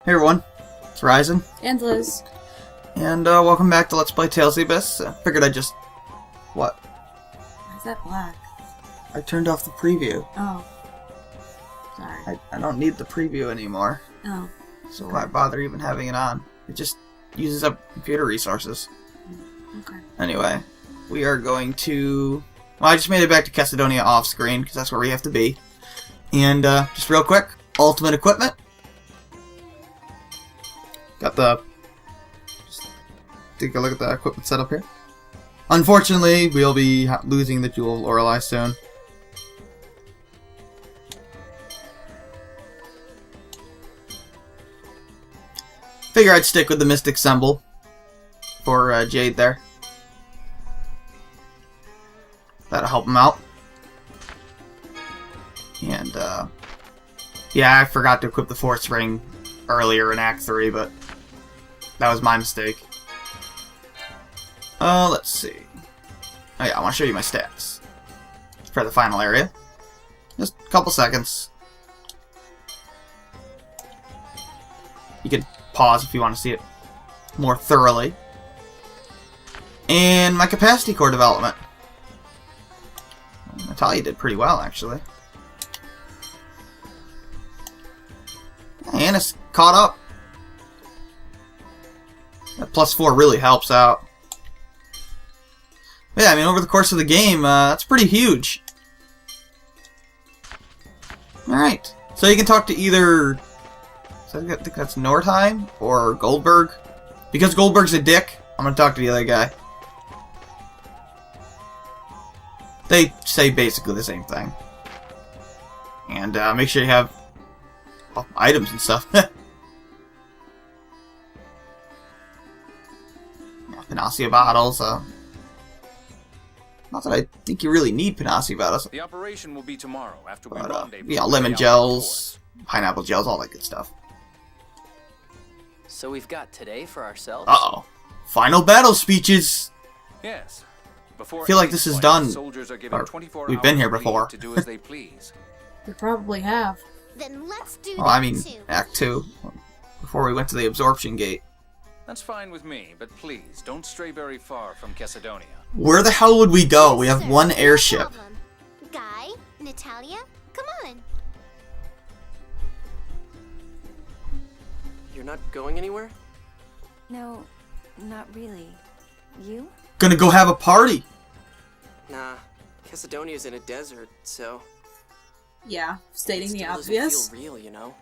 Hey everyone, it's Ryzen. And Liz. And welcome back to Let's Play Tales of the Abyss. Figured I'd just... What? Why is that black? I turned off the preview. Oh. Sorry. I don't need the preview anymore. Oh. So Okay. why bother even having it on? It just uses up computer resources. Okay. Anyway, we are going to... Well, I just made it back to Cassidonia off screen, because that's where we have to be. And just real quick, ultimate equipment. Got the... Just take a look at the equipment setup here. Unfortunately, we'll be losing the Jewel of Lorelei soon. Figure I'd stick with the Mystic Symbol for Jade there. That'll help him out. And, yeah, I forgot to equip the Force Ring earlier in Act 3, but that was my mistake. Let's see. Oh yeah, I want to show you my stats for the final area. Just a couple seconds. You can pause if you want to see it more thoroughly. And my capacity core development. Natalia did pretty well, actually. Anna's caught up. That +4 really helps out. But yeah, I mean, over the course of the game, that's pretty huge. Alright. So you can talk to either... So I think that's Nordheim or Goldberg. Because Goldberg's a dick, I'm going to talk to the other guy. They say basically the same thing. And make sure you have items and stuff. Panacea bottles. Not that I think you really need Panacea bottles. The operation will be tomorrow after we But, rendezvous. yeah, lemon gels, pineapple gels, all that good stuff. So we've got today for ourselves? Uh-oh. Final battle speeches! Yes. Before I feel like any this is flight, done. soldiers are given Or 24 we've been hours here of leave before. to do as they please. We probably have. Then let's do Well, that I mean, too. Act 2. Before we went to the absorption gate. That's fine with me, but please don't stray very far from Cassidonia. Where the hell would we go? We have Sir, one no airship. problem. Guy, Natalia, come on. You're not going anywhere? No, not really. You? Gonna go have a party. Nah, Cassidonia's in a desert, so... Yeah, stating the Still obvious. doesn't feel real, you know?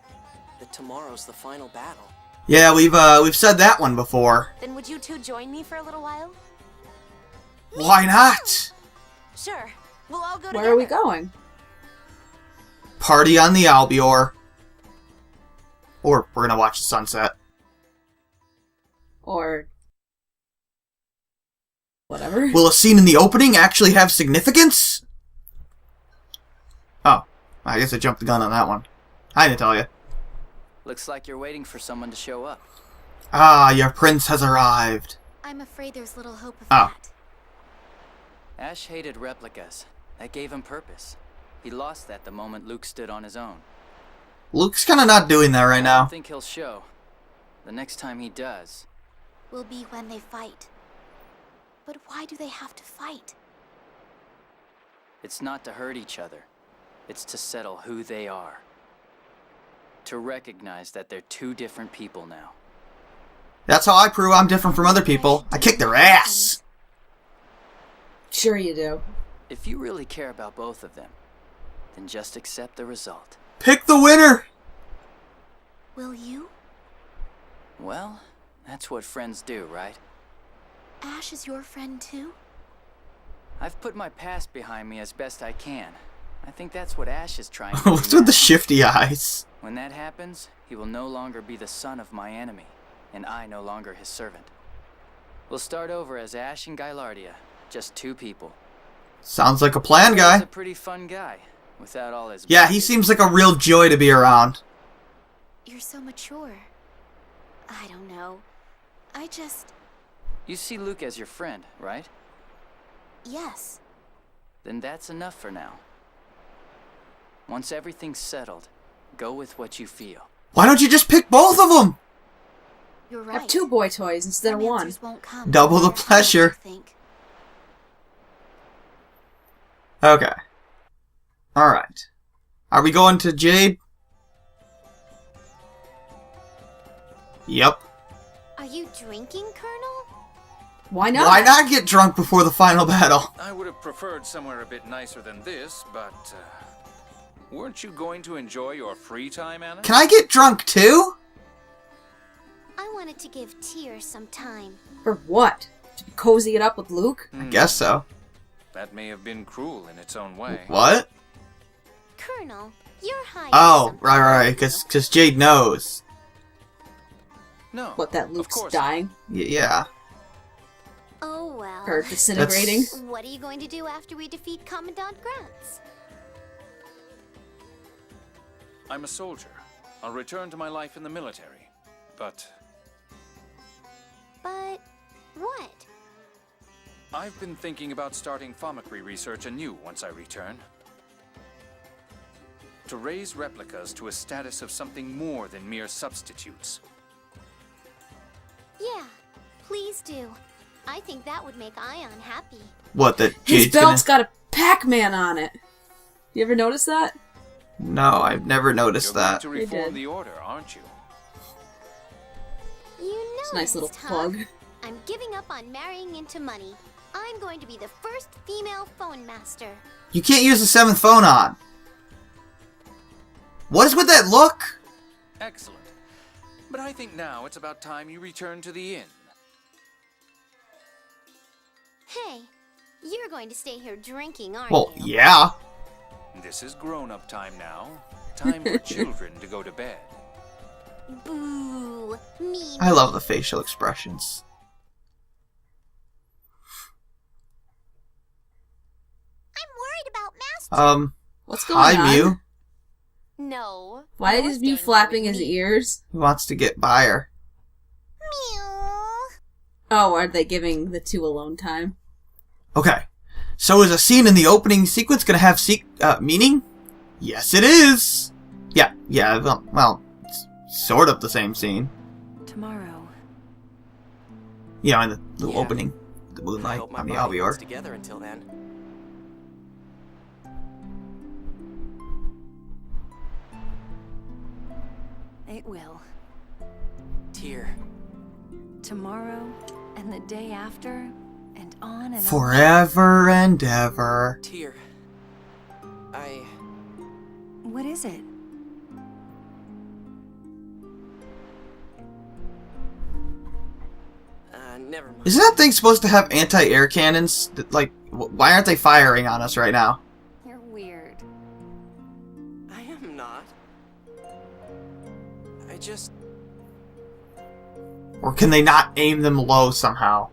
That tomorrow's the final battle. Yeah, we've said that one before. Then would you two join me for a little while? Why not? Sure. We'll all go together. Where are we going? Party on the Albior. Or we're gonna watch the sunset. Or... whatever. Will a scene in the opening actually have significance? Oh, I guess I jumped the gun on that one. Hi, Natalia. Looks like you're waiting for someone to show up. Ah, your prince has arrived. I'm afraid there's little hope of Oh. that. Ash hated replicas. That gave him purpose. He lost that the moment Luke stood on his own. Luke's kinda not doing that right I now. don't think he'll show. The next time he does... Will be when they fight. But why do they have to fight? It's not to hurt each other. It's to settle who they are. To recognize that they're two different people now. That's how I prove I'm different from other people. I kick their ass. Sure you do. If you really care about both of them, then just accept the result. Pick the winner. Will you? Well, that's what friends do, right? Ash is your friend too? I've put my past behind me as best I can. I think that's what Ash is trying to do What's with the now. shifty eyes? When that happens, he will no longer be the son of my enemy, and I no longer his servant. We'll start over as Ash and Gylardia, just two people. Sounds like a plan, He's guy. a pretty fun guy, without all his... Yeah, he seems like a real joy to be around. You're so mature. I don't know. I just... You see Luke as your friend, right? Yes. Then that's enough for now. Once everything's settled, go with what you feel. Why don't you just pick both of them? You're right. Have 2 boy toys instead of Some 1. answers won't come Double no the matter how much you pleasure. think. Okay. Alright. Are we going to Jade? Yep. Are you drinking, Colonel? Why not? Why not get drunk before the final battle? I would have preferred somewhere a bit nicer than this, but weren't you going to enjoy your free time, Anna? Can I get drunk too? I wanted to give Tyr some time. For what? To cozy it up with Luke? I guess so. That may have been cruel in its own way. What? Colonel, you're hiding Oh, something, right, aren't you? because Jade knows. No. What, that of Luke's course dying? Yeah. Oh well. Or disintegrating? What are you going to do after we defeat Commandant Grants? I'm a soldier. I'll return to my life in the military. But But what? I've been thinking about starting Famicry research anew once I return. To raise replicas to a status of something more than mere substitutes. Yeah, please do. I think that would make Ion happy. What, that His Jade's belt's gonna... got a Pac-Man on it. You ever notice that? No, I've never noticed You're going that. to They reform did. the order, aren't you? You know It's a nice little tough. plug. I'm giving up on marrying into money. I'm going to be the first female phone master. You can't use the 7th phone on. What is with that look? Excellent. But I think now it's about time you return to the inn. Hey, you're going to stay here drinking, aren't Well, you? yeah. This is grown-up time now. Time for children to go to bed. Boo! Me. I love the facial expressions. I'm worried about Master. What's going Hi, on? Mew. No. Why you're is Mew staying flapping here his with me. ears? He wants to get by her. Mew. Oh, are they giving the 2 alone time? Okay. So is a scene in the opening sequence gonna have meaning? Yes, it is! Yeah, well, it's sort of the same scene. Tomorrow. You know, in the little Yeah. opening. The I moonlight hope my on the body holds Albior. together until then. It will. Tyr. Tomorrow and the day after and on and on. Forever and ever. Tyr. What is it? Never mind. Isn't that thing supposed to have anti-air cannons? Like, why aren't they firing on us right now? You're weird. I am not. I just... Or can they not aim them low somehow?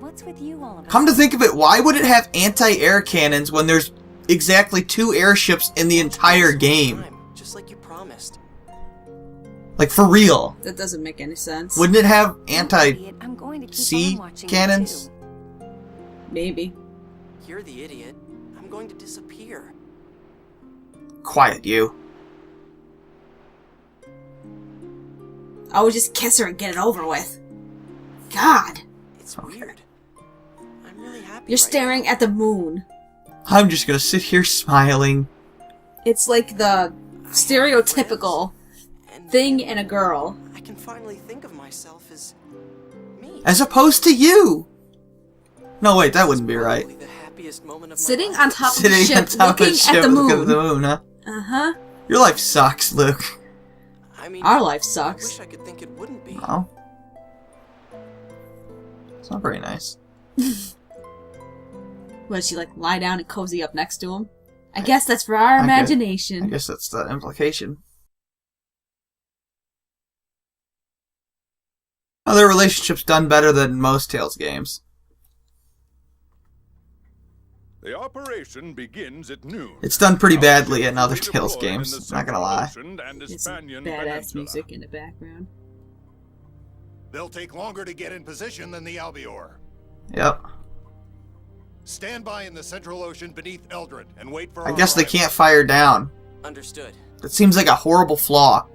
What's with you all of a Come to sudden? think of it, why would it have anti-air cannons when there's exactly 2 airships in the entire game? Time, just like you promised. Like, for real. That doesn't make any sense. Wouldn't it have Idiot, I'm going to keep anti-sea on watching cannons? you too. Maybe. You're the idiot. I'm going to disappear. Quiet, you. I would just kiss her and get it over with. God. It's weird. I'm really happy You're right staring now. at the moon. I'm just gonna sit here smiling. It's like the stereotypical And thing in a girl. I can finally think of myself as me. As opposed to you! No, wait, that wouldn't be right. Probably the happiest moment of my Sitting life. on top of the Sitting on ship, top of looking the ship at the looking at moon. the moon, huh? Uh-huh. Your life sucks, Luke. I mean, Our life I sucks. wish I could think it wouldn't be. Oh. It's not very nice. Would she, like, lie down and cozy up next to him? I guess that's for our I imagination. guess that's the implication. Oh, their relationship's done better than most Tales games. The operation begins at noon. It's done pretty badly in other Redeployed Tales in games, the not gonna Central lie. Ocean and There's some Hispanian badass Peninsula. music in the background. They'll take longer to get in position than the Albior. Yep. Stand by in the Central Ocean beneath Eldred and wait for I our guess they arrival. can't fire down. Understood. That seems like a horrible flaw.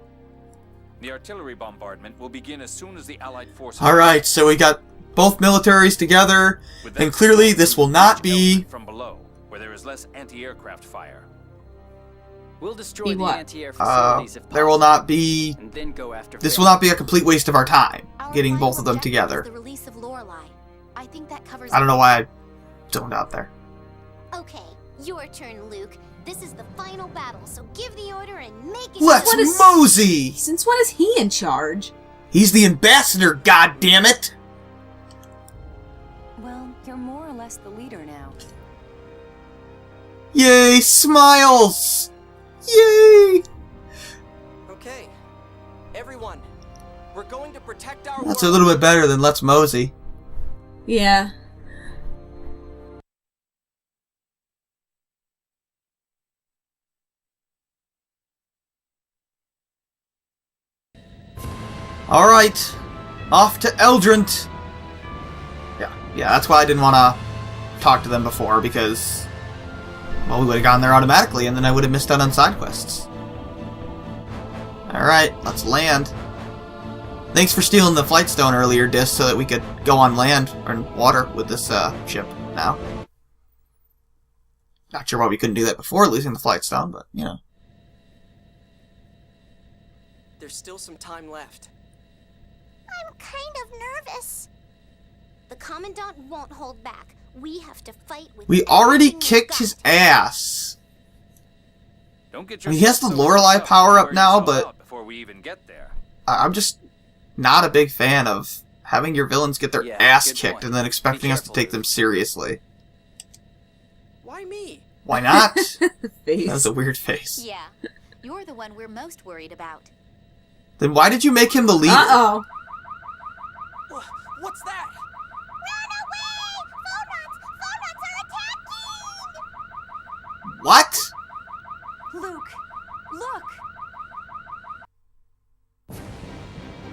The artillery bombardment will begin as soon as the Allied forces... Alright, so we got both militaries together, and clearly this will not be... from below, where there is less anti-aircraft fire. We'll destroy Be the what? anti-air facilities if possible. There will not be... And then go after This Finn. will not be a complete waste of our time, Our getting final both of them objective together. is the release of Lorelei. I think that covers I don't know why I zoned out there. Okay, your turn, Luke. This is the final battle, so give the order and make it. Let's What is- mosey! Since when is he in charge? He's the ambassador, goddammit! Well, you're more or less the leader now. Yay, smiles! Yay! Okay, everyone, we're going to protect our That's a world. little bit better than let's mosey. Yeah. Alright, off to Eldrint. Yeah, that's why I didn't want to talk to them before, because, well, we would have gone there automatically, and then I would have missed out on side quests. Alright, let's land. Thanks for stealing the flight stone earlier, Dis, so that we could go on land, or water, with this ship now. Not sure why we couldn't do that before losing the flight stone, but, you know. There's still some time left. I'm kind of nervous. The Commandant won't hold back. We have to fight with. We already everything we've kicked got. his ass. Don't get I mean, he has the yourself so Lorelei worked up power to up wear now, yourself but out before we even get there. I'm just not a big fan of having your villains get their Yeah, ass good kicked point. and then expecting Be us to careful, take them Luke. seriously. Why me? Why not? The face. That was a weird face. Yeah, you're the one we're most worried about. Then why did you make him the leader? Uh-oh. What's that? Run away! Phonons! Phonons are attacking! What? Luke, look!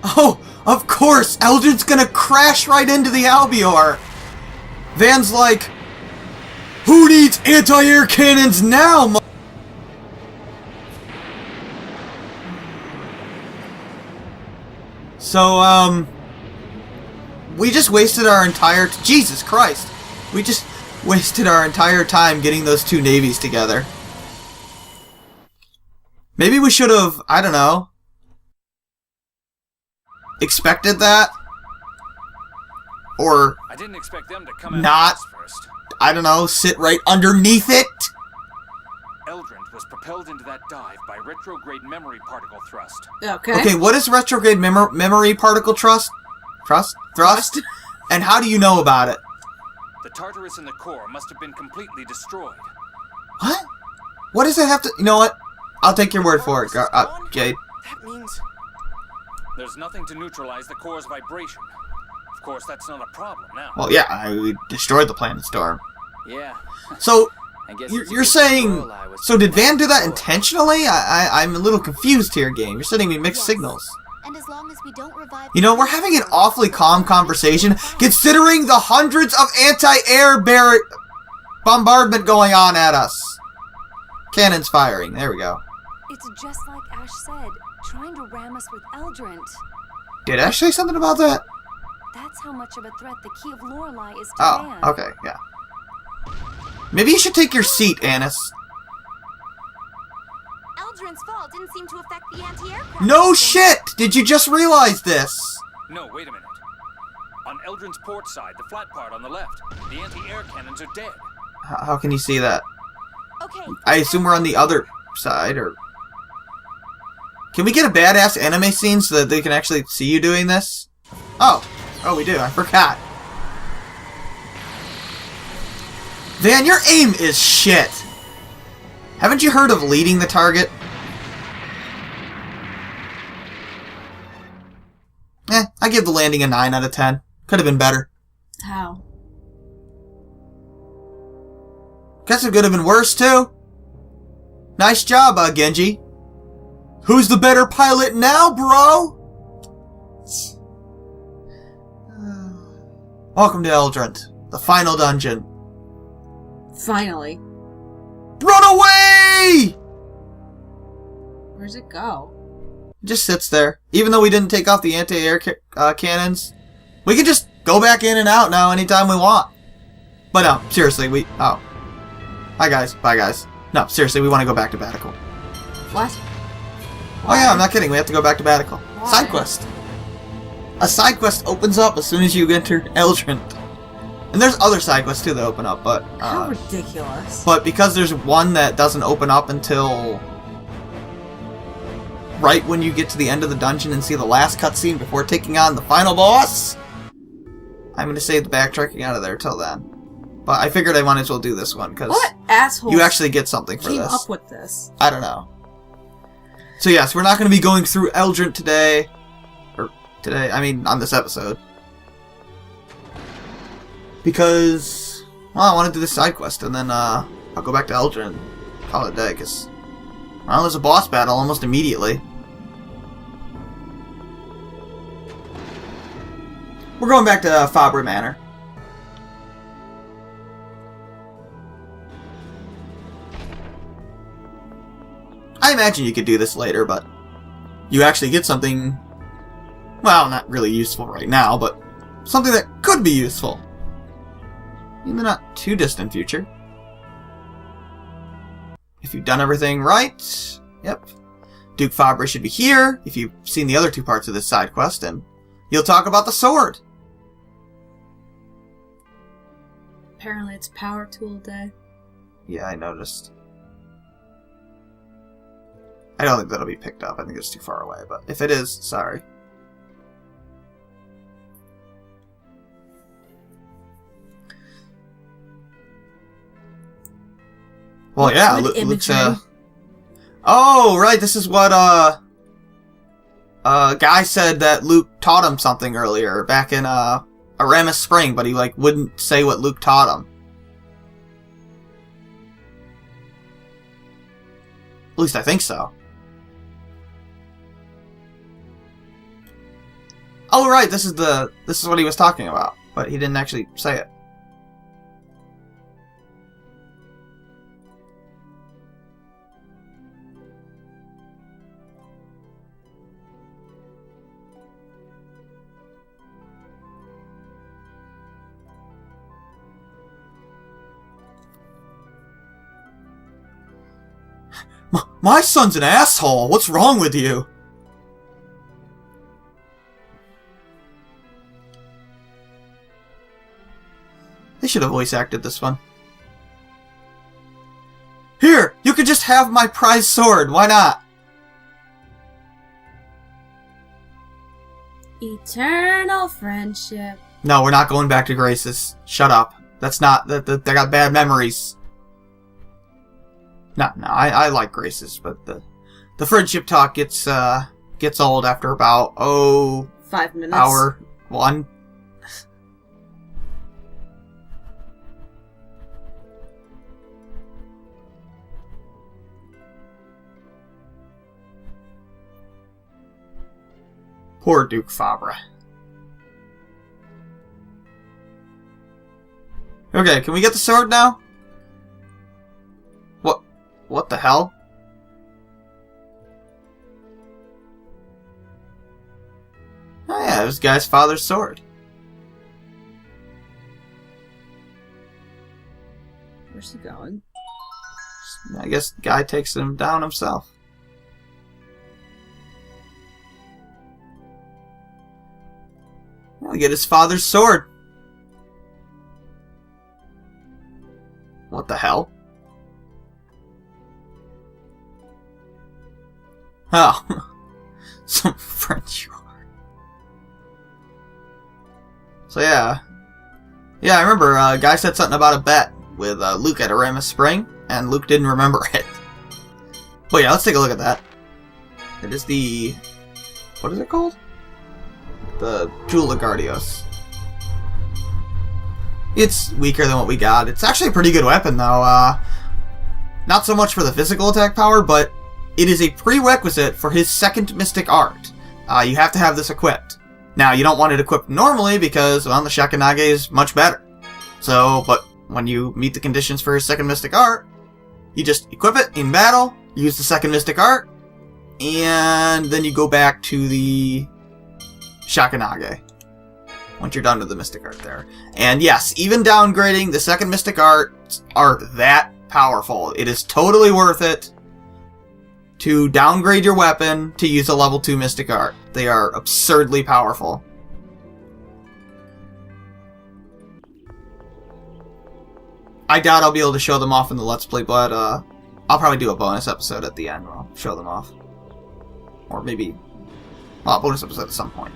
Oh, of course! Eldrin's gonna crash right into the Albior! Van's like, who needs anti-air cannons now, So, we just wasted our entire... Jesus Christ! We just wasted our entire time getting those two navies together. Maybe we should have, I don't know, expected that? Or, I didn't expect them to come Not- at us first. I don't know, sit right underneath it? Eldrint was propelled into that dive by retrograde memory particle thrust. Okay. Okay, what is retrograde memory particle thrust? Thrust? And how do you know about it? The Tartarus in the core must have been completely destroyed. What? What does it have to... You know what? I'll take your word for it, Jade. That means There's nothing to neutralize the core's vibration. Of course, that's not a problem now. Well, yeah, we destroyed the planet storm. Yeah. So, I guess you're it's a good saying... Lorelei was So did Van do that Lorelei. intentionally? I'm a little confused here, game. You're sending me mixed Yes. signals. And as long as we don't revive. You know, we're having an awfully calm conversation, considering the hundreds of anti-air bombardment going on at us. Cannons firing. There we go. It's just like Ash said, trying to ram us with Eldrint. Did Ash say something about that? That's how much of a threat the Key of Lorelei is to Oh, Van. okay, yeah. Maybe you should take your seat, Annis. Eldrin's fall didn't seem to affect the anti-aircraft. No system. shit! Did you just realize this? No, wait a minute. On Eldrin's port side, the flat part on the left, the anti-air cannons are dead. How can you see that? Okay. I assume we're on the other side, or... Can we get a badass anime scene so that they can actually see you doing this? Oh. Oh, we do. I forgot. Van, your aim is shit. Haven't you heard of leading the target? I give the landing a 9 out of 10. Could have been better. How? Guess it could have been worse, too. Nice job, Genji. Who's the better pilot now, bro? Welcome to Eldrint, the final dungeon. Finally. Run away! Where's it go? It just sits there. Even though we didn't take off the anti-air cannons, we can just go back in and out now anytime we want. But no, seriously, oh. Hi guys, bye guys. No, seriously, we want to go back to Batical. What? Oh yeah, I'm not kidding, we have to go back to Batical. Why? Side quest. A side quest opens up as soon as you enter Eldrant. And there's other side quests too that open up, but... How ridiculous. But because there's one that doesn't open up until... right when you get to the end of the dungeon and see the last cutscene before taking on the final boss, I'm going to save the backtracking out of there till then. But I figured I might as well do this one, because What asshole you actually get something for came this. up with this? I don't know. So yes, we're not going to be going through Eldrant today. Or today, I mean on this episode. Because, well, I want to do this side quest, and then I'll go back to Eldrant and call it a day, because, well, there's a boss battle almost immediately. We're going back to Fabre Manor. I imagine you could do this later, but you actually get something, well, not really useful right now, but something that could be useful in the not too distant future. If you've done everything right, yep. Duke Fabre should be here, if you've seen the other two parts of this side quest, and you'll talk about the sword. Apparently it's power tool day. Yeah, I noticed. I don't think that'll be picked up. I think it's too far away, but if it is, sorry. Well, yeah, Luke's, oh, right, this is what, Guy said that Luke taught him something earlier, back in, Aramis Spring, but he, like, wouldn't say what Luke taught him. At least I think so. Oh, right, this is what he was talking about, but he didn't actually say it. My son's an asshole. What's wrong with you? They should have voice acted this one. Here, you could just have my prize sword. Why not? Eternal friendship. No, we're not going back to Grace's. Shut up. That's not... They got bad memories. No, I like Grace's, but the friendship talk gets old after about, 5 minutes. hour 1. Poor Duke Fabre. Okay, can we get the sword now? What the hell? Oh yeah, it was Guy's father's sword. Where's he going? I guess Guy takes him down himself. He'll get his father's sword. What the hell? Oh. Some French you are. So yeah. Yeah, I remember Guy said something about a bet with Luke at Aramis Spring, and Luke didn't remember it. But yeah, let's take a look at that. It is the... what is it called? The Jewel of Gardios. It's weaker than what we got. It's actually a pretty good weapon, though. Not so much for the physical attack power, but it is a prerequisite for his second mystic art. You have to have this equipped. Now, you don't want it equipped normally because, well, the Shakanage is much better. So, but when you meet the conditions for his second mystic art, you just equip it in battle, use the second mystic art, And then you go back to the Shakanage once you're done with the Mystic Art there. And yes, even downgrading, the second Mystic Arts are that powerful. It is totally worth it to downgrade your weapon to use a level 2 Mystic Art. They are absurdly powerful. I doubt I'll be able to show them off in the Let's Play, but I'll probably do a bonus episode at the end where I'll show them off. Or maybe a bonus episode at some point.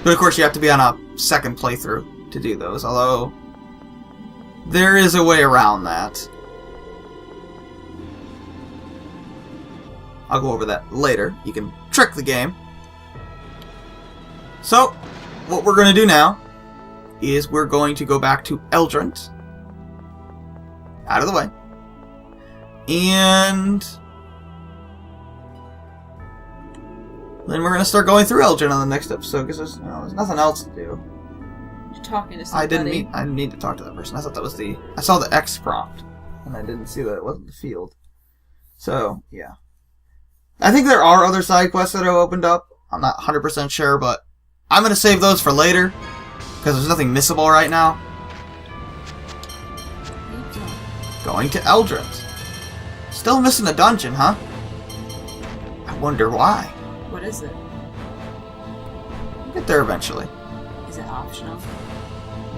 But of course you have to be on a second playthrough to do those, although there is a way around that. I'll go over that later. You can trick the game. So, what we're going to do now is we're going to go back to Eldrant. Out of the way. And then we're going to start going through Eldrant on the next episode, because there's nothing else to do. You're talking to somebody. I didn't need to talk to that person. I thought that was I saw the X prompt, and I didn't see that it wasn't the field. So, yeah. I think there are other side quests that have opened up. I'm not 100% sure, but I'm going to save those for later, because there's nothing missable right now. Going to Eldrant. Still missing a dungeon, huh? I wonder why. What is it? We'll get there eventually. Is it optional?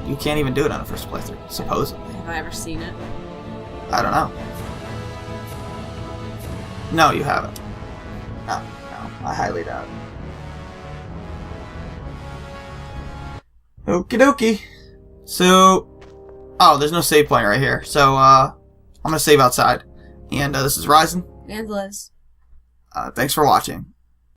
You can't even do it on a first playthrough, supposedly. Have I ever seen it? I don't know. No, you haven't. No, I highly doubt it. Okie dokie. So, oh, there's no save point right here. So, I'm gonna save outside. And this is Ryzen. And Liz. Thanks for watching.